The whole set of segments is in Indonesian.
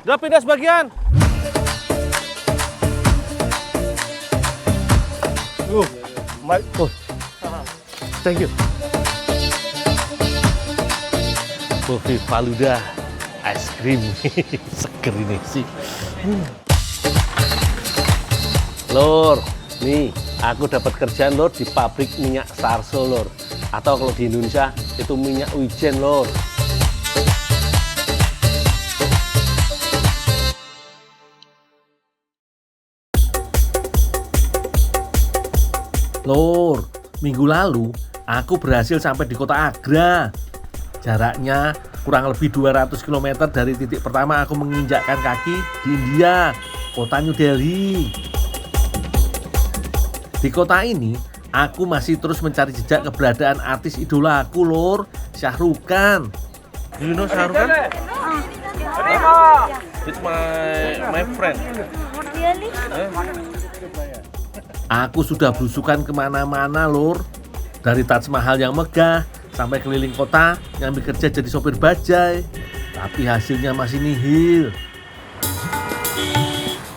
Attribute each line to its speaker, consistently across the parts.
Speaker 1: Udah pindah sebagian.
Speaker 2: Oh, thank you.
Speaker 1: Kopi Faluda, es krim, seger ini sih. Lor, nih aku dapat kerjaan lor di pabrik minyak Sarso lor. Atau kalau di Indonesia itu minyak wijen lor. Lor, minggu lalu aku berhasil sampai di kota Agra. Jaraknya kurang lebih 200 km dari titik pertama aku menginjakkan kaki di India, kota New Delhi. Di kota ini, aku masih terus mencari jejak keberadaan artis idola aku, Lor, Shah Rukh Khan. You know Shah Rukh Khan? It's my friend.
Speaker 3: Really?
Speaker 1: Aku sudah belusukan kemana-mana, Lor. Dari Taj Mahal yang megah, sampai keliling kota, nyambi kerja jadi sopir bajai. Tapi hasilnya masih nihil.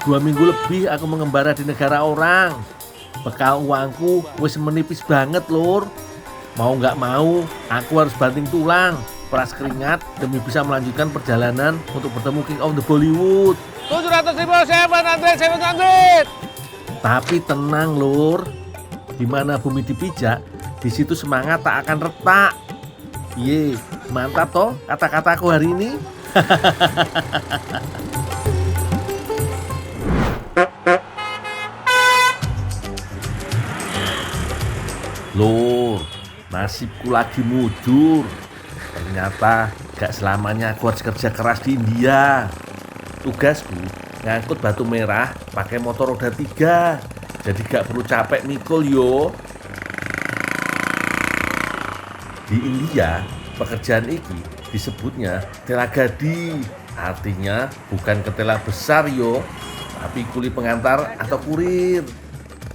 Speaker 1: 2 minggu lebih aku mengembara di negara orang. Bekal uangku wis menipis banget, Lor. Mau nggak mau, aku harus banting tulang, peras keringat demi bisa melanjutkan perjalanan untuk bertemu King of the Bollywood. 700.000, 700. Tapi tenang, Lur. Di mana bumi dipijak, di situ semangat tak akan retak. Ye, mantap toh kata-kataku hari ini. Lur, nasibku lagi mujur. Ternyata gak selamanya aku harus kerja keras di India. Tugasku ngangkut batu merah pakai motor roda 3. Jadi gak perlu capek mikul yo. Di India, pekerjaan ini disebutnya tela gadi. Artinya bukan ketela besar yo, tapi kuli pengantar atau kurir.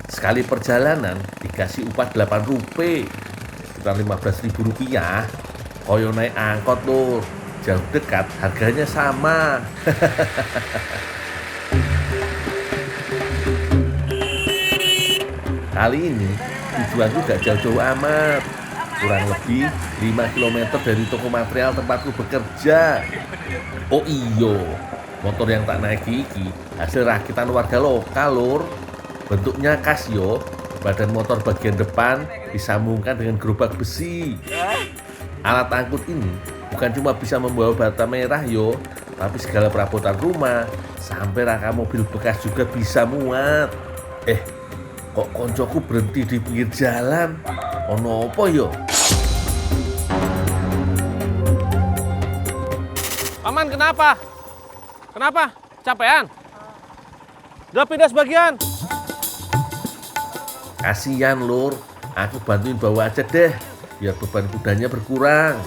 Speaker 1: Sekali perjalanan dikasih upah 8 rupiah, sekitar 15.000 rupiah. Koyo naik angkot, Lur. Jauh dekat harganya sama. Kali ini tujuanku gak jauh-jauh amat. Kurang lebih 5 km dari toko material tempatku bekerja. Oh iyo, motor yang tak naiki iki hasil rakitan warga lokal, Lur. Bentuknya khas yo, badan motor bagian depan disambungkan dengan gerobak besi. Alat angkut ini bukan cuma bisa membawa bata merah yo, tapi segala perabotan rumah sampai rangka mobil bekas juga bisa muat. Kok koncoku berhenti di pinggir jalan? Ono apa yo? Paman, kenapa? Kenapa? Capean? Udah pindah sebagian. Kasihan, Lur. Aku bantuin bawa aja deh, biar beban kudanya berkurang.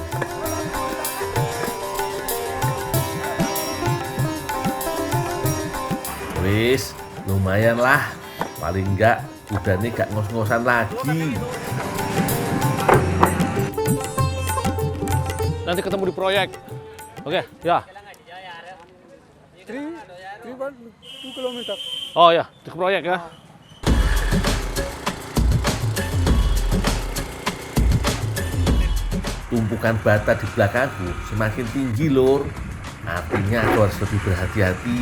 Speaker 1: Wis, lumayan lah. Paling enggak kudanya gak ngos-ngosan lagi. Nanti ketemu di proyek. Oke, ya.
Speaker 2: 2 kilometer.
Speaker 1: Oh ya, di proyek ya. Tumpukan bata di belakangku semakin tinggi, Lur. Artinya aku harus lebih berhati-hati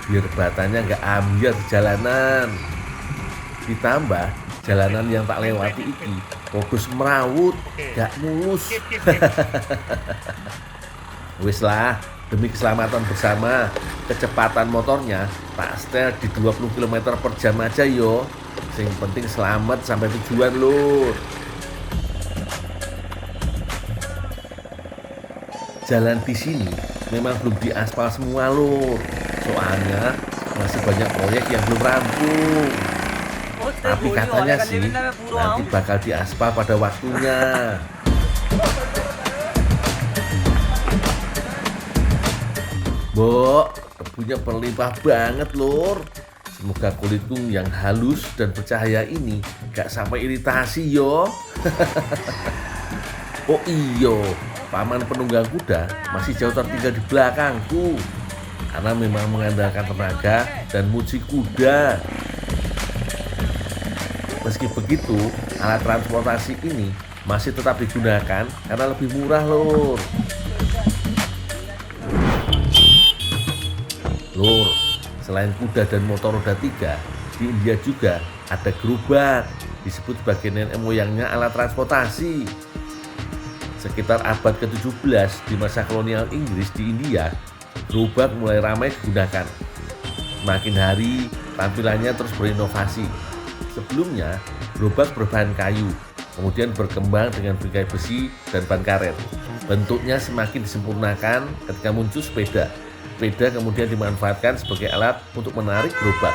Speaker 1: biar batanya nggak ambiar di jalanan. Ditambah jalanan yang tak lewati iki fokus merawut, gak mulus. Wis lah, demi keselamatan bersama, kecepatan motornya tak setel di 20 km per jam aja yo. Yang penting selamat sampai tujuan, Lur. Jalan di sini memang belum diaspal semua, Lur. Soalnya masih banyak proyek yang belum rampung. Tapi katanya sih nanti bakal diaspal pada waktunya. Mbok, debunya berlimpah banget, Lur. Semoga kulitku yang halus dan bercahaya ini gak sampai iritasi yo. Oh iyo, paman penunggang kuda masih jauh tertinggal di belakangku. karena memang mengandalkan tenaga dan muci kuda. Meski begitu, alat transportasi ini masih tetap digunakan karena lebih murah, Lur. Lur, selain kuda dan motor roda 3, di India juga ada gerobak, disebut sebagai nenek moyangnya alat transportasi. Sekitar abad ke-17 di masa kolonial Inggris di India, gerobak mulai ramai digunakan. Makin hari, tampilannya terus berinovasi. Sebelumnya, gerobak berbahan kayu, kemudian berkembang dengan bingkai besi dan ban karet. Bentuknya semakin disempurnakan ketika muncul sepeda. Sepeda kemudian dimanfaatkan sebagai alat untuk menarik gerobak.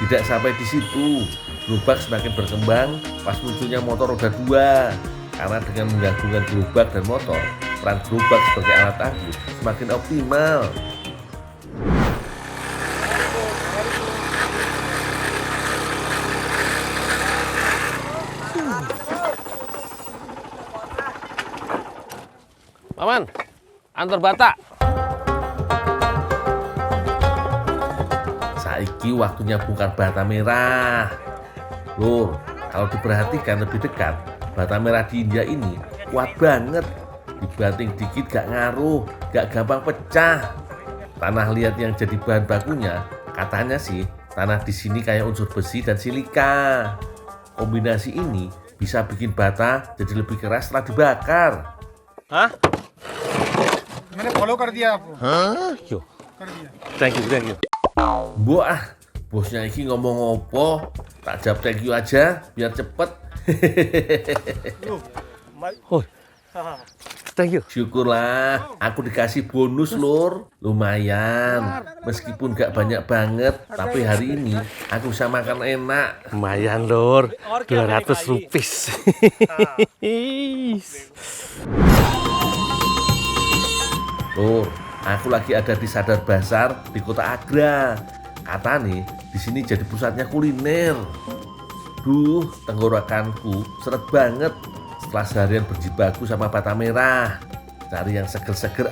Speaker 1: Tidak sampai di situ, gerobak semakin berkembang pas munculnya motor roda 2. Karena dengan menggabungkan gerobak dan motor, peran gerobak sebagai alat angkut semakin optimal.
Speaker 3: Paman, antar Batak.
Speaker 1: Saiki waktunya bongkar bata merah. Lur, kalau diperhatikan lebih dekat, bata merah di India ini kuat banget. Dibanting dikit gak ngaruh, gak gampang pecah. Tanah liat yang jadi bahan bakunya, katanya sih tanah di sini kayak unsur besi dan silika. Kombinasi ini bisa bikin bata jadi lebih keras setelah dibakar.
Speaker 3: Hah?
Speaker 2: मैंने फॉलो कर दिया आपको
Speaker 3: Yo,
Speaker 2: कर दिया
Speaker 3: thank you.
Speaker 1: Mbok bosnya iki ngomong opo? Tak jawab thank you aja biar cepet.
Speaker 3: Oh, thank you.
Speaker 1: Syukurlah, aku dikasih bonus, Lur. Lumayan, meskipun gak banyak banget, tapi hari ini aku bisa makan enak.
Speaker 3: Lumayan, Lur. 200 rupiah.
Speaker 1: Lur, aku lagi ada di Sadar Bazar di Kota Agra. Kata nih, di sini jadi pusatnya kuliner. Duh, tenggorokanku seret banget setelah seharian berjibaku sama bata merah. Cari yang seger-seger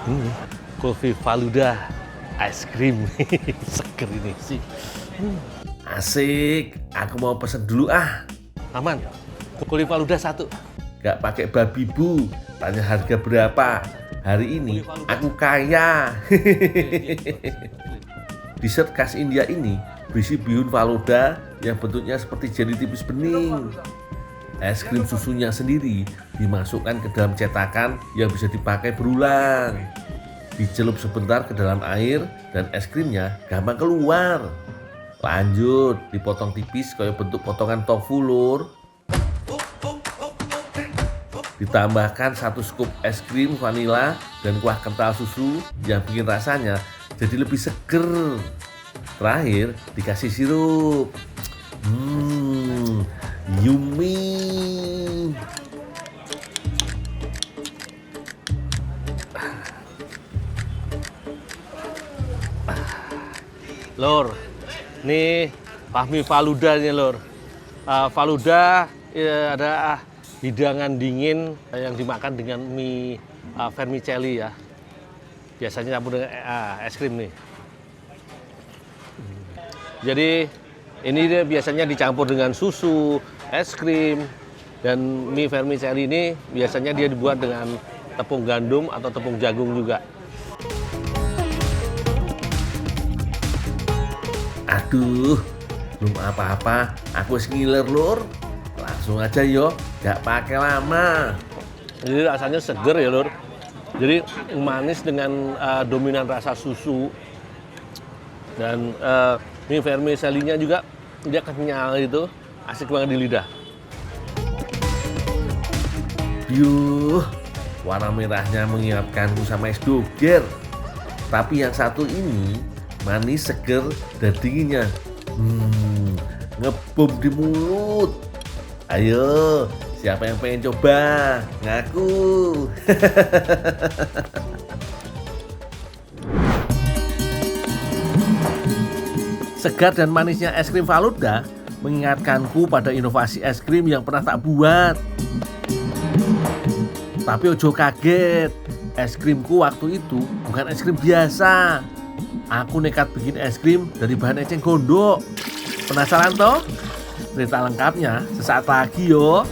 Speaker 3: Ini Kulfi Faluda, es krim. Seger ini sih.
Speaker 1: Asik, aku mau pesen dulu
Speaker 3: Aman. Kulfi Faluda 1.
Speaker 1: Gak pakai babi bu, tanya harga berapa. Hari ini aku kaya. Dessert khas India ini berisi bihun faluda yang bentuknya seperti jeli tipis bening. Es krim susunya sendiri dimasukkan ke dalam cetakan yang bisa dipakai berulang. Dicelup sebentar ke dalam air dan es krimnya gampang keluar. Lanjut, dipotong tipis kayak bentuk potongan tofu, Lur. Ditambahkan 1 scoop es krim vanila dan kuah kental susu yang bikin rasanya jadi lebih seger. Terakhir dikasih sirup. Yummy.
Speaker 3: Lur, ini Fahmi Faluda nih, Lur. Faluda ada hidangan dingin yang dimakan dengan mie vermicelli ya. Biasanya campur dengan es krim nih. Jadi ini dia biasanya dicampur dengan susu, es krim, dan mie vermicelli ini biasanya dia dibuat dengan tepung gandum atau tepung jagung juga.
Speaker 1: Aduh, belum apa-apa, aku ngiler, Lur. Langsung aja yo, gak pakai lama.
Speaker 3: Jadi rasanya seger ya, Lur. Jadi manis dengan dominan rasa susu. Dan mie vermicelli-nya juga dia kenyal itu, asik banget di lidah.
Speaker 1: Yuh, warna merahnya mengingatkanku sama es doger. Tapi yang satu ini manis, seger, dan dinginnya ngebom di mulut. Ayo, siapa yang pengen coba? Ngaku. Segar dan manisnya es krim Faluda mengingatkanku pada inovasi es krim yang pernah tak buat. Tapi ojo kaget, es krimku waktu itu bukan es krim biasa. Aku nekat bikin es krim dari bahan eceng gondok. Penasaran toh? Cerita lengkapnya sesaat lagi yo.